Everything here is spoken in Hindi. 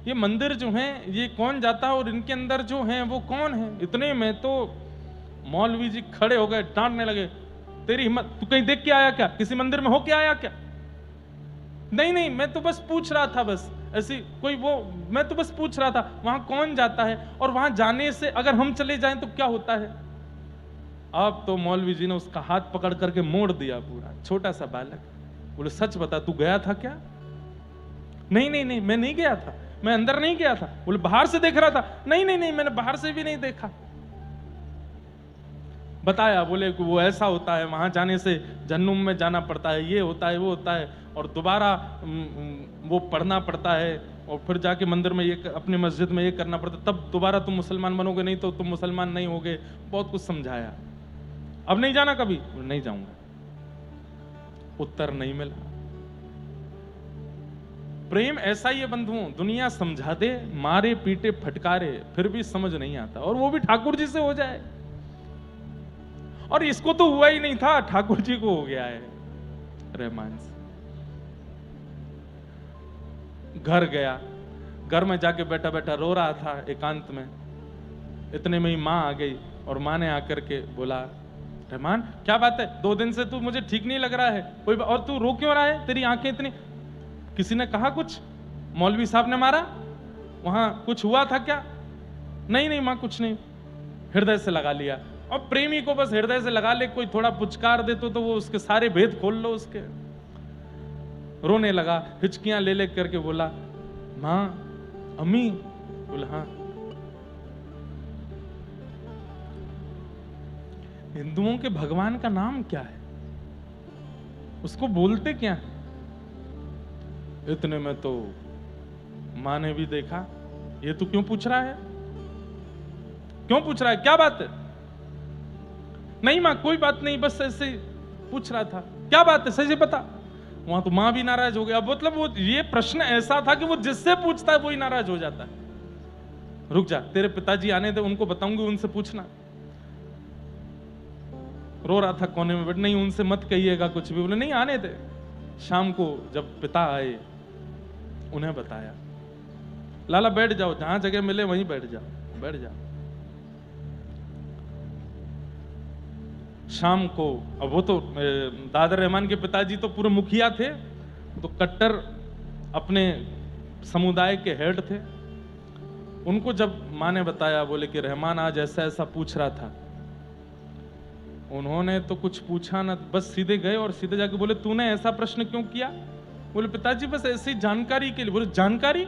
ये मंदिर जो है ये कौन जाता है और इनके अंदर जो है वो कौन है। इतने में तो मौलवी जी खड़े हो गए, डांटने लगे, तेरी हिम्मत, तू कहीं देख के आया क्या, किसी मंदिर में हो के आया क्या? नहीं नहीं, मैं तो बस पूछ रहा था, बस ऐसी कोई वो, मैं तो बस पूछ रहा था वहां कौन जाता है और वहां जाने से अगर हम चले जाएं तो क्या होता है। अब तो मौलवी जी ने उसका हाथ पकड़ करके मोड़ दिया पूरा, छोटा सा बालक। बोले सच बता, तू गया था क्या? नहीं नहीं नहीं, मैं नहीं गया था, मैं अंदर नहीं गया था। बोले बाहर से देख रहा था। नहीं नहीं नहीं, मैंने बाहर से भी नहीं देखा। बताया, बोले कि वो ऐसा होता है, वहां जाने से जहन्नुम में जाना पड़ता है, ये होता है वो होता है, और दोबारा वो पढ़ना पड़ता है, और फिर जाके मंदिर में ये अपनी मस्जिद में ये करना पड़ता है, तब दोबारा तुम मुसलमान बनोगे, नहीं तो तुम मुसलमान नहीं होगे। बहुत कुछ समझाया। अब नहीं जाना कभी? नहीं जाऊंगा। उत्तर नहीं मिला। प्रेम ऐसा ही है बंधुओं, दुनिया समझा दे, मारे पीटे फटकारे, फिर भी समझ नहीं आता, और वो भी ठाकुर जी से हो जाए। और इसको तो हुआ ही नहीं था, ठाकुर जी को हो गया है रहमान से। घर गया, घर में जाके बैठा बैठा रो रहा था एकांत में। इतने में ही मां आ गई, और मां ने आकर के बोला, रहमान क्या बात है, 2 दिन से तू मुझे ठीक नहीं लग रहा है, कोई और तू रो क्यों रहा है, तेरी आंखें इतनी, किसी ने कहा कुछ, मौलवी साहब ने मारा, वहां कुछ हुआ था क्या? नहीं नहीं मां, कुछ नहीं। हृदय से लगा लिया। और प्रेमी को बस हृदय से लगा ले, कोई थोड़ा पुचकार दे तो वो उसके सारे भेद खोल लो उसके। रोने लगा, हिचकियां ले ले करके बोला, मां, अम्मी। बोला हाँ। हिंदुओं के भगवान का नाम क्या है, उसको बोलते क्या है? इतने में तो मां ने भी देखा, ये तू क्यों पूछ रहा है, क्यों पूछ रहा है, क्या बात है? नहीं मां, कोई बात नहीं, बस ऐसे पूछ रहा था। क्या बात है, सही से बता। वहां तो मां भी नाराज हो गया। मतलब वो ये प्रश्न ऐसा था कि वो जिससे पूछता है वही नाराज हो जाता है। रुक जा, तेरे पिताजी आने दे, उनको बताऊंगी, उनसे पूछना। रो रहा था कोने में बैठ, नहीं उनसे मत कहिएगा कुछ भी। बोले नहीं, आने दे। शाम को जब पिता आए, उन्हें बताया, लाला बैठ जाओ, जहां जगह मिले वहीं बैठ जाओ, बैठ जाओ। शाम को, अब वो तो दादर रहमान के पिताजी तो पूरे मुखिया थे, तो कट्टर अपने समुदाय के हेड थे। उनको जब मां ने बताया, बोले कि रहमान आज ऐसा ऐसा पूछ रहा था। उन्होंने तो कुछ पूछा ना, बस सीधे गए और सीधे जाके बोले, तूने ऐसा प्रश्न क्यों किया? बोले पिताजी बस ऐसी जानकारी के लिए। बोले जानकारी?